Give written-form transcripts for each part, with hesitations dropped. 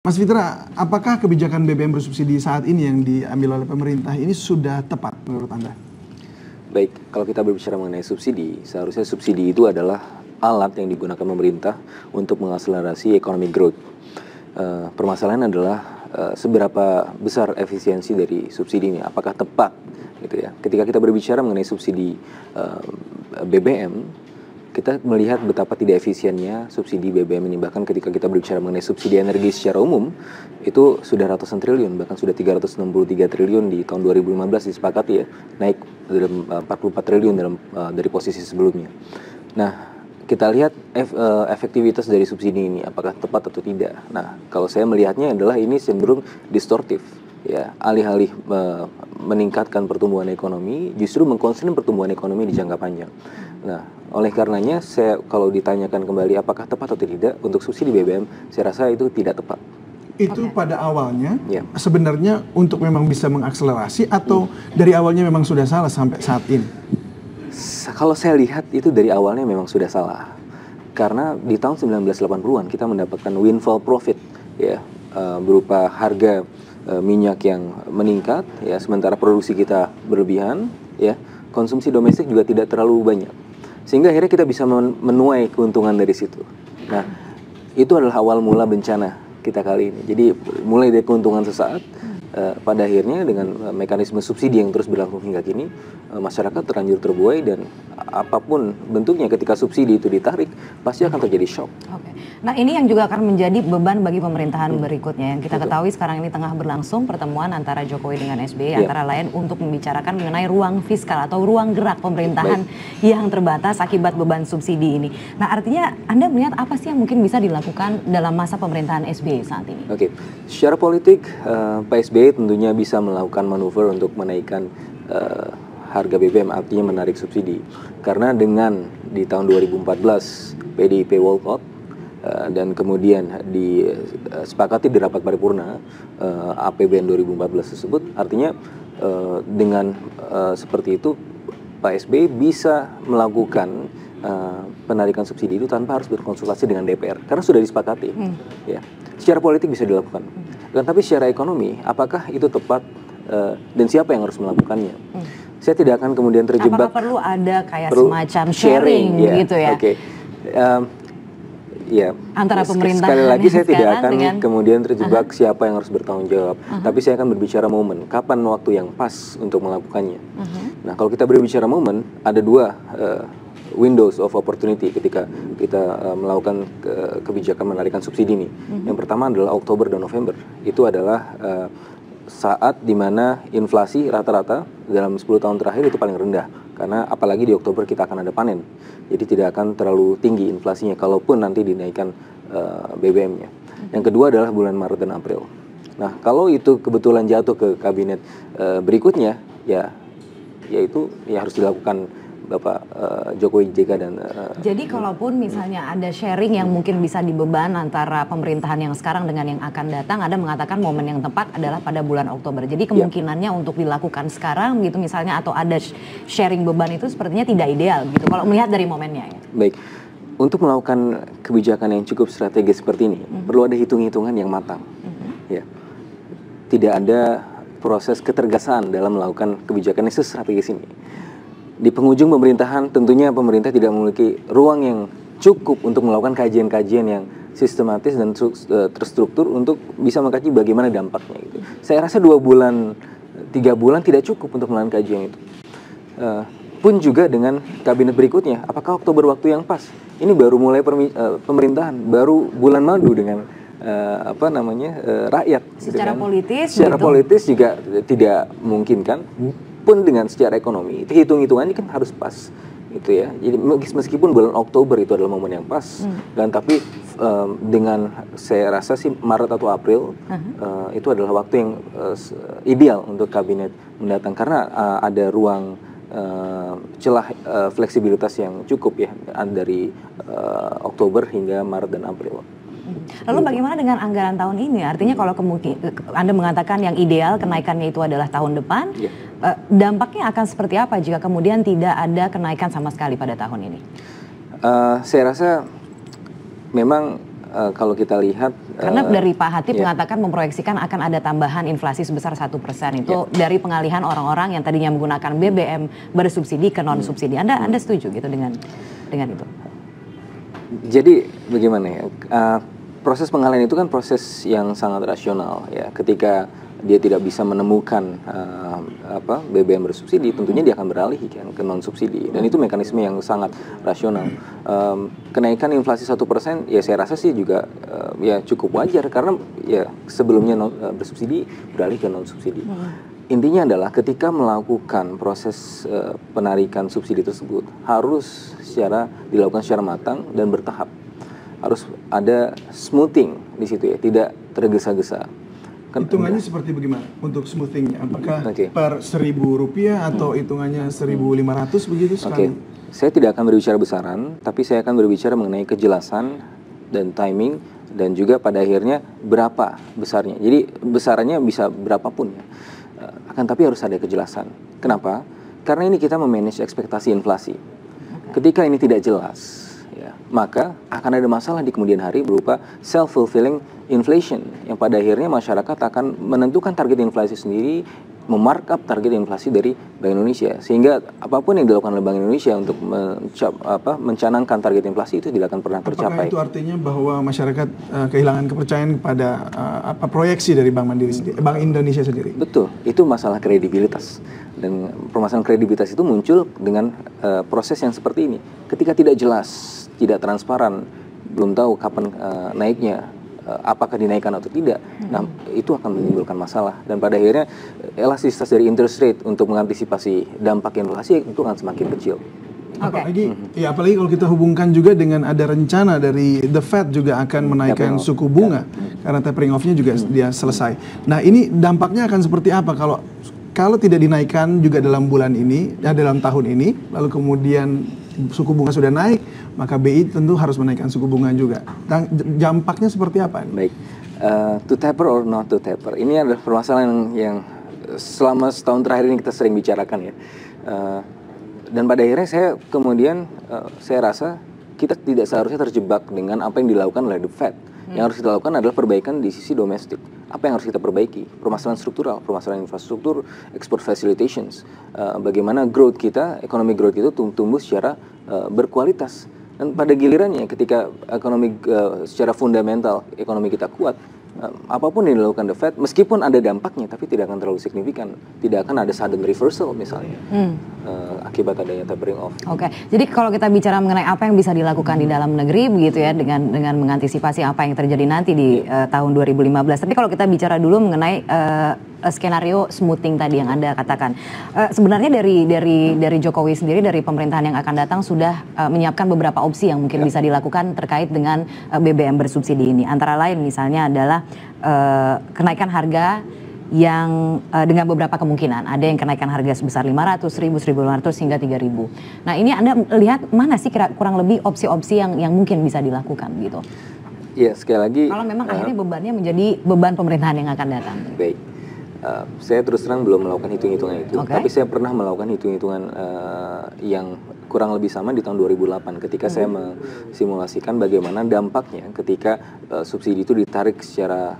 Mas Fitra, apakah kebijakan BBM bersubsidi saat ini yang diambil oleh pemerintah ini sudah tepat menurut Anda? Baik, kalau kita berbicara mengenai subsidi, seharusnya subsidi itu adalah alat yang digunakan pemerintah untuk mengakselerasi economic growth. Permasalahan adalah seberapa besar efisiensi dari subsidi ini, apakah tepat, gitu ya. Ketika kita berbicara mengenai subsidi BBM, kita melihat betapa tidak efisiennya subsidi BBM ini. Bahkan ketika kita berbicara mengenai subsidi energi secara umum, itu sudah ratusan triliun, bahkan sudah 363 triliun di tahun 2015 disepakati ya, naik dari 44 triliun dari posisi sebelumnya. Nah, kita lihat efektivitas dari subsidi ini, apakah tepat atau tidak. Nah, kalau saya melihatnya adalah ini cenderung distortif. Ya, alih-alih meningkatkan pertumbuhan ekonomi, justru mengkonsen pertumbuhan ekonomi di jangka panjang. Nah, oleh karenanya, saya kalau ditanyakan kembali apakah tepat atau tidak untuk subsidi BBM, saya rasa itu tidak tepat. Itu pada awalnya sebenarnya untuk memang bisa mengakselerasi atau dari awalnya memang sudah salah sampai saat ini? Kalau saya lihat itu dari awalnya memang sudah salah. Karena di tahun 1980-an kita mendapatkan windfall profit ya, berupa harga minyak yang meningkat ya, sementara produksi kita berlebihan ya, konsumsi domestik juga tidak terlalu banyak. Sehingga akhirnya kita bisa menuai keuntungan dari situ. Nah, itu adalah awal mula bencana kita kali ini. Jadi mulai dari keuntungan sesaat, pada akhirnya dengan mekanisme subsidi yang terus berlangsung hingga kini, masyarakat terlanjur terbuai dan apapun bentuknya ketika subsidi itu ditarik, pasti akan terjadi shock. Oke. Nah, ini yang juga akan menjadi beban bagi pemerintahan berikutnya. Yang kita ketahui sekarang ini tengah berlangsung pertemuan antara Jokowi dengan SBY, antara lain untuk membicarakan mengenai ruang fiskal atau ruang gerak pemerintahan yang terbatas akibat beban subsidi ini. Nah, artinya Anda melihat apa sih yang mungkin bisa dilakukan dalam masa pemerintahan SBY saat ini? Oke, secara politik Pak SBY tentunya bisa melakukan manuver untuk menaikkan harga BBM, artinya menarik subsidi. Karena dengan di tahun 2014 PDIP walkout dan kemudian disepakati di rapat paripurna APBN 2014 tersebut, artinya dengan seperti itu Pak SBY bisa melakukan penarikan subsidi itu tanpa harus berkonsultasi dengan DPR karena sudah disepakati. Ya, secara politik bisa dilakukan. Dan tapi secara ekonomi, apakah itu tepat dan siapa yang harus melakukannya? Saya tidak akan kemudian terjebak. Apakah perlu ada kayak semacam sharing gitu ya? Oke. Ya, antara pemerintahan sekali lagi saya tidak akan dengan kemudian terjebak siapa yang harus bertanggung jawab. Tapi saya akan berbicara momen, kapan waktu yang pas untuk melakukannya. Nah, kalau kita berbicara momen, ada dua windows of opportunity ketika kita melakukan kebijakan menarikan subsidi ini. Yang pertama adalah Oktober dan November. Itu adalah saat dimana inflasi rata-rata dalam 10 tahun terakhir itu paling rendah. Karena apalagi di Oktober kita akan ada panen. Jadi tidak akan terlalu tinggi inflasinya kalaupun nanti dinaikkan BBM-nya. Yang kedua adalah bulan Maret dan April. Nah, kalau itu kebetulan jatuh ke kabinet berikutnya, ya itu ya harus dilakukan Bapak Jokowi JK dan jadi kalaupun misalnya ada sharing yang mungkin bisa dibeban antara pemerintahan yang sekarang dengan yang akan datang, Anda mengatakan momen yang tepat adalah pada bulan Oktober. Jadi kemungkinannya untuk dilakukan sekarang gitu misalnya, atau ada sharing beban itu sepertinya tidak ideal gitu kalau melihat dari momennya ya. Baik. Untuk melakukan kebijakan yang cukup strategis seperti ini, perlu ada hitung-hitungan yang matang. Ya. Tidak ada proses ketergesaan dalam melakukan kebijakan yang strategis ini. Di penghujung pemerintahan, tentunya pemerintah tidak memiliki ruang yang cukup untuk melakukan kajian-kajian yang sistematis dan terstruktur untuk bisa mengkaji bagaimana dampaknya. Gitu. Saya rasa 2 bulan, 3 bulan tidak cukup untuk melakukan kajian itu. Pun juga dengan kabinet berikutnya, apakah Oktober waktu yang pas? Ini baru mulai pemerintahan, baru bulan madu dengan rakyat. Secara gitu kan. politis, secara politis juga tidak mungkin kan. Pun dengan secara ekonomi, itu hitung-hitungannya kan harus pas, gitu ya. Jadi meskipun bulan Oktober itu adalah momen yang pas, dan tapi dengan saya rasa sih Maret atau April itu adalah waktu yang ideal untuk kabinet mendatang karena ada ruang celah fleksibilitas yang cukup ya dari Oktober hingga Maret dan April. Lalu bagaimana dengan anggaran tahun ini? Artinya kalau Anda mengatakan yang ideal kenaikannya itu adalah tahun depan, dampaknya akan seperti apa jika kemudian tidak ada kenaikan sama sekali pada tahun ini? Saya rasa memang kalau kita lihat karena dari Pak Hatip mengatakan memproyeksikan akan ada tambahan inflasi sebesar 1% itu dari pengalihan orang-orang yang tadinya menggunakan BBM bersubsidi ke non subsidi. Anda setuju gitu dengan itu? Jadi bagaimana ya? Proses pengalihan itu kan proses yang sangat rasional ya. Ketika dia tidak bisa menemukan BBM bersubsidi, tentunya dia akan beralih kan ke non subsidi, dan itu mekanisme yang sangat rasional. Kenaikan inflasi 1% ya saya rasa sih juga ya cukup wajar, karena ya sebelumnya bersubsidi beralih ke non subsidi. Intinya adalah ketika melakukan proses penarikan subsidi tersebut harus dilakukan secara matang dan bertahap. Harus ada smoothing di situ ya, tidak tergesa-gesa. Hitungannya seperti bagaimana untuk smoothingnya? Apakah per Rp1.000 atau hitungannya 1.500 begitu sekali? Saya tidak akan berbicara besaran, tapi saya akan berbicara mengenai kejelasan dan timing, dan juga pada akhirnya berapa besarnya. Jadi besarannya bisa berapapun ya. Akan tapi harus ada kejelasan. Kenapa? Karena ini kita memanage ekspektasi inflasi. Ketika ini tidak jelas, ya, maka akan ada masalah di kemudian hari berupa self-fulfilling inflation, yang pada akhirnya masyarakat akan menentukan target inflasi sendiri, memarkup target inflasi dari Bank Indonesia, sehingga apapun yang dilakukan oleh Bank Indonesia untuk mencanangkan target inflasi itu tidak akan pernah tercapai. Apakah itu artinya bahwa masyarakat kehilangan kepercayaan kepada proyeksi dari Bank Mandiri sendiri, Bank Indonesia sendiri? Betul, itu masalah kredibilitas, dan permasalahan kredibilitas itu muncul dengan proses yang seperti ini. Ketika tidak jelas, tidak transparan, belum tahu kapan naiknya, apakah dinaikkan atau tidak, nah itu akan menimbulkan masalah, dan pada akhirnya elastisitas dari interest rate untuk mengantisipasi dampak inflasi itu akan semakin kecil. Apalagi kalau kita hubungkan juga dengan ada rencana dari The Fed juga akan menaikkan suku bunga karena tapering off-nya juga dia selesai. Nah ini dampaknya akan seperti apa kalau tidak dinaikkan juga dalam bulan ini, dalam tahun ini, lalu kemudian suku bunga sudah naik, maka BI tentu harus menaikkan suku bunga juga. Dan dampaknya seperti apa? Baik, to taper or not to taper, ini adalah permasalahan yang selama setahun terakhir ini kita sering bicarakan ya. Dan pada akhirnya saya rasa kita tidak seharusnya terjebak dengan apa yang dilakukan oleh The Fed. Yang harus kita lakukan adalah perbaikan di sisi domestik. Apa yang harus kita perbaiki? Permasalahan struktural, permasalahan infrastruktur, export facilitations. Bagaimana growth kita, ekonomi growth itu tumbuh secara berkualitas. Dan pada gilirannya ketika ekonomi secara fundamental ekonomi kita kuat, apapun yang dilakukan The Fed, meskipun ada dampaknya, tapi tidak akan terlalu signifikan. Tidak akan ada sudden reversal misalnya, akibat adanya tapering off. Jadi kalau kita bicara mengenai apa yang bisa dilakukan di dalam negeri begitu ya, dengan mengantisipasi apa yang terjadi nanti di tahun 2015. Tapi kalau kita bicara dulu mengenai skenario smoothing tadi yang Anda katakan, sebenarnya dari Jokowi sendiri, dari pemerintahan yang akan datang sudah menyiapkan beberapa opsi yang mungkin bisa dilakukan terkait dengan BBM bersubsidi ini. Antara lain misalnya adalah kenaikan harga yang dengan beberapa kemungkinan. Ada yang kenaikan harga sebesar 500, 1000, 1500 hingga 3000. Nah ini Anda lihat mana sih kurang lebih opsi-opsi yang mungkin bisa dilakukan gitu? Ya sekali lagi. Kalau memang akhirnya bebannya menjadi beban pemerintahan yang akan datang. Baik. Saya terus terang belum melakukan hitung-hitungan itu, tapi saya pernah melakukan hitung-hitungan yang kurang lebih sama di tahun 2008 ketika saya mensimulasikan bagaimana dampaknya ketika subsidi itu ditarik secara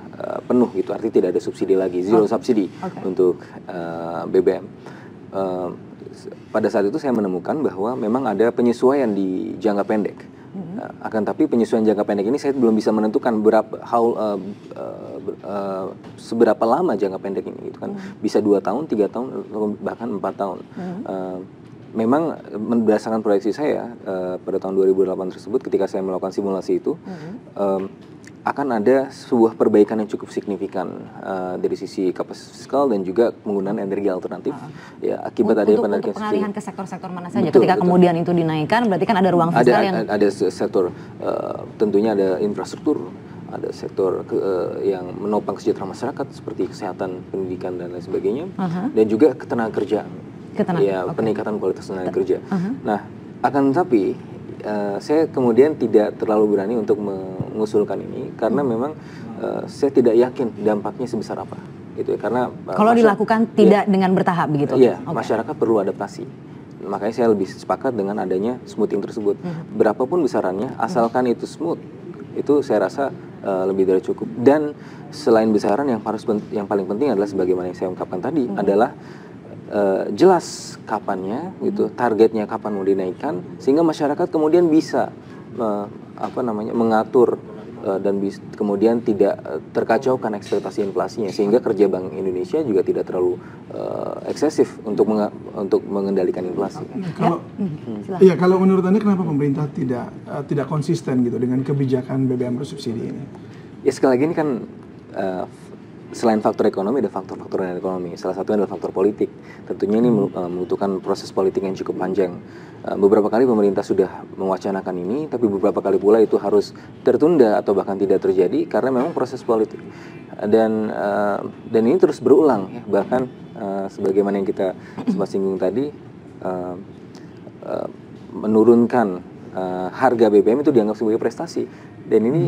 penuh gitu, artinya tidak ada subsidi lagi, zero subsidi untuk BBM. Pada saat itu saya menemukan bahwa memang ada penyesuaian di jangka pendek. Akan tapi penyesuaian jangka pendek ini saya belum bisa menentukan seberapa lama jangka pendek ini gitu kan. Bisa 2 tahun, 3 tahun, bahkan 4 tahun. Memang berdasarkan proyeksi saya pada tahun 2008 tersebut, ketika saya melakukan simulasi itu, akan ada sebuah perbaikan yang cukup signifikan dari sisi kapasitas fiskal dan juga penggunaan energi alternatif ya akibat adanya untuk pengalihan ke sektor-sektor mana saja. Ketika kemudian itu dinaikkan, berarti kan ada ruang fiskal yang ada sektor, tentunya ada infrastruktur, ada sektor yang menopang kesejahteraan masyarakat seperti kesehatan, pendidikan dan lain sebagainya, dan juga ketenaga kerjaan, peningkatan kualitas tenaga kerja. Nah, akan tapi saya kemudian tidak terlalu berani untuk mengusulkan ini karena memang saya tidak yakin dampaknya sebesar apa gitu ya, karena kalau dilakukan tidak dengan bertahap begitu. Iya, masyarakat perlu adaptasi. Makanya saya lebih sepakat dengan adanya smoothing tersebut. Berapapun besarannya, asalkan itu smooth, itu saya rasa lebih dari cukup. Dan selain besaran yang paling penting adalah sebagaimana yang saya ungkapkan tadi adalah jelas kapannya gitu, targetnya kapan mau dinaikkan, sehingga masyarakat kemudian bisa mengatur dan kemudian tidak terkacaukan ekspektasi inflasinya, sehingga kerja Bank Indonesia juga tidak terlalu eksesif untuk mengendalikan inflasi. Kalau menurut Anda kenapa pemerintah tidak konsisten gitu dengan kebijakan BBM bersubsidi ini? Ya sekali lagi ini kan selain faktor ekonomi ada faktor-faktor non-ekonomi. Salah satunya adalah faktor politik. Tentunya ini membutuhkan proses politik yang cukup panjang. Beberapa kali pemerintah sudah mewacanakan ini, tapi beberapa kali pula itu harus tertunda atau bahkan tidak terjadi karena memang proses politik. Dan ini terus berulang ya. Bahkan sebagaimana yang kita sempat singgung tadi, menurunkan harga BBM itu dianggap sebagai prestasi. Dan ini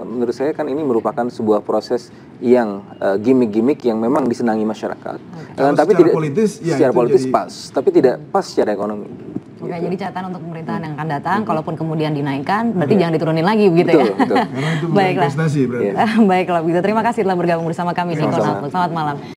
menurut saya kan ini merupakan sebuah proses yang gimmick-gimmick yang memang disenangi masyarakat. Tapi tidak politis, secara politis pas, tapi tidak pas secara ekonomi. Oke, jadi catatan untuk pemerintahan yang akan datang, kalaupun kemudian dinaikkan, berarti jangan diturunin lagi begitu ya. Betul. Karena itu prestasi berarti. Baiklah begitu. Terima kasih telah bergabung bersama kami di Konal. Selamat malam.